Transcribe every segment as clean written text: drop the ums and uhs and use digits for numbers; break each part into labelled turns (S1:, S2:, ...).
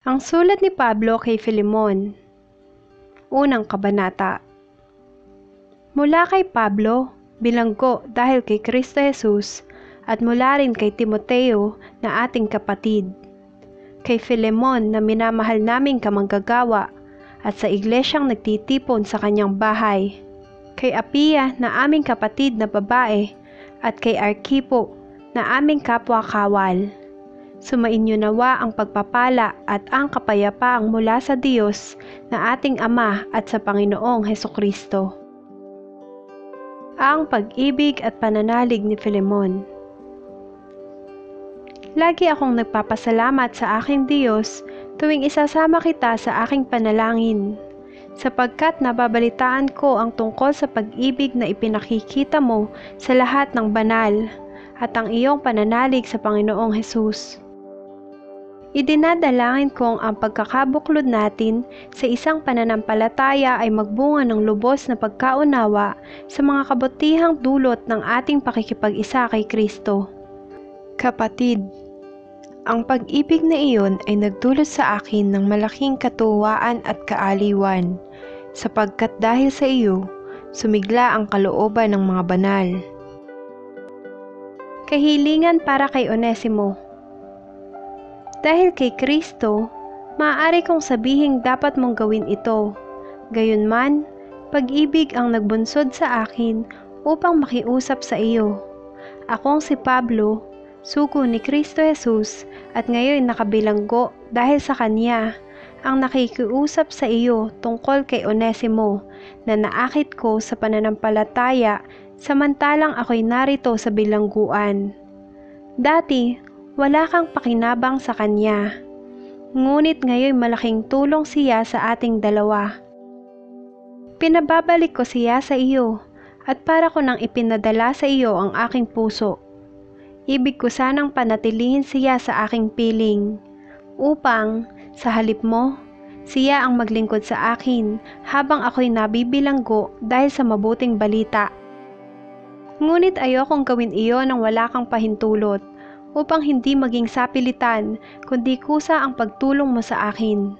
S1: Ang sulat ni Pablo kay Filemon. Unang kabanata. Mula kay Pablo, bilanggo dahil kay Kristo Jesus, at mula rin kay Timoteo na ating kapatid. Kay Filemon na minamahal naming kamanggagawa, at sa iglesyang nagtitipon sa kanyang bahay. Kay Apia na aming kapatid na babae, at kay Arkipo na aming kapwa-kawal. Sumainyo nawa ang pagpapala at ang kapayapaang mula sa Diyos na ating Ama at sa Panginoong Hesukristo. Ang pag-ibig at pananalig ni Filemon. Lagi akong nagpapasalamat sa aking Diyos tuwing isasama kita sa aking panalangin, sapagkat nababalitaan ko ang tungkol sa pag-ibig na ipinakikita mo sa lahat ng banal at ang iyong pananalig sa Panginoong Hesus. Idinadalangin kong ang pagkakabuklod natin sa isang pananampalataya ay magbunga ng lubos na pagkaunawa sa mga kabutihang dulot ng ating pakikipag-isa kay Kristo. Kapatid, ang pag-ibig na iyon ay nagdulot sa akin ng malaking katuwaan at kaaliwan, sapagkat dahil sa iyo, sumigla ang kalooban ng mga banal. Kahilingan para kay Onesimo. Dahil kay Kristo, maaari kong sabihing dapat mong gawin ito. Gayunman, pag-ibig ang nagbunsod sa akin upang makiusap sa iyo. Akong si Pablo, sugo ni Kristo Jesus, at ngayon nakabilanggo dahil sa Kanya, ang nakikiusap sa iyo tungkol kay Onesimo na naakit ko sa pananampalataya samantalang ako'y narito sa bilangguan. Dati, wala kang pakinabang sa kanya, ngunit ngayon malaking tulong siya sa ating dalawa. Pinababalik ko siya sa iyo, at para ko nang ipinadala sa iyo ang aking puso. Ibig ko sanang panatilihin siya sa aking piling, upang, sa halip mo, siya ang maglingkod sa akin habang ako'y nabibilanggo dahil sa mabuting balita. Ngunit ayokong gawin iyon nang wala kang pahintulot, upang hindi maging sapilitan, kundi kusa ang pagtulong mo sa akin.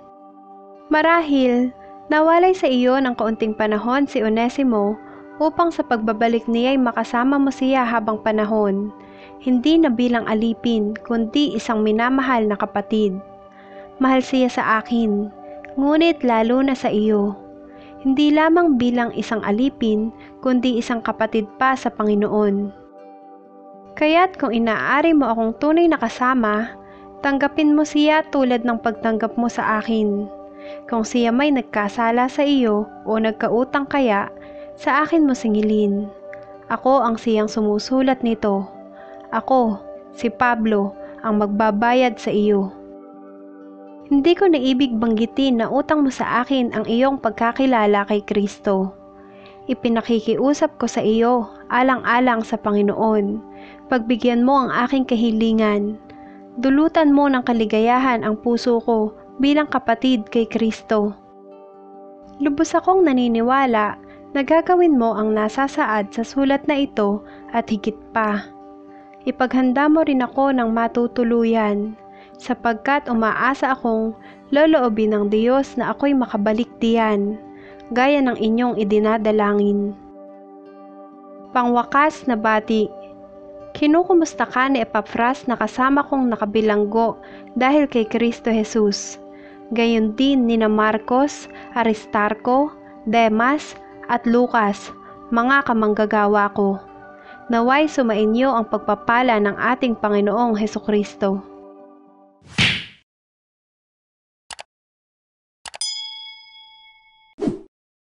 S1: Marahil, nawalay sa iyo ng kaunting panahon si Onesimo upang sa pagbabalik niya'y makasama mo siya habang panahon, hindi na bilang alipin, kundi isang minamahal na kapatid. Mahal siya sa akin, ngunit lalo na sa iyo. Hindi lamang bilang isang alipin, kundi isang kapatid pa sa Panginoon. Kaya't kung inaari mo akong tunay na kasama, tanggapin mo siya tulad ng pagtanggap mo sa akin. Kung siya may nagkasala sa iyo o nagkautang kaya, sa akin mo singilin. Ako ang siyang sumusulat nito. Ako, si Pablo, ang magbabayad sa iyo. Hindi ko naibig banggitin na utang mo sa akin ang iyong pagkakilala kay Kristo. Ipinakikiusap ko sa iyo, alang-alang sa Panginoon. Pagbigyan mo ang aking kahilingan. Dulutan mo ng kaligayahan ang puso ko bilang kapatid kay Kristo. Lubos akong naniniwala na gagawin mo ang nasasaad sa sulat na ito at higit pa. Ipaghanda mo rin ako ng matutuluyan, sapagkat umaasa akong loloobin ng Diyos na ako'y makabalik diyan, gaya ng inyong idinadalangin. Pangwakas na bati. Kinukumusta ka ni Epafras na kasama kong nakabilanggo dahil kay Kristo Jesus. Gayon din nina Marcos, Aristarco, Demas, at Lucas, mga kamanggagawa ko. Naway sumainyo ang pagpapala ng ating Panginoong Hesukristo.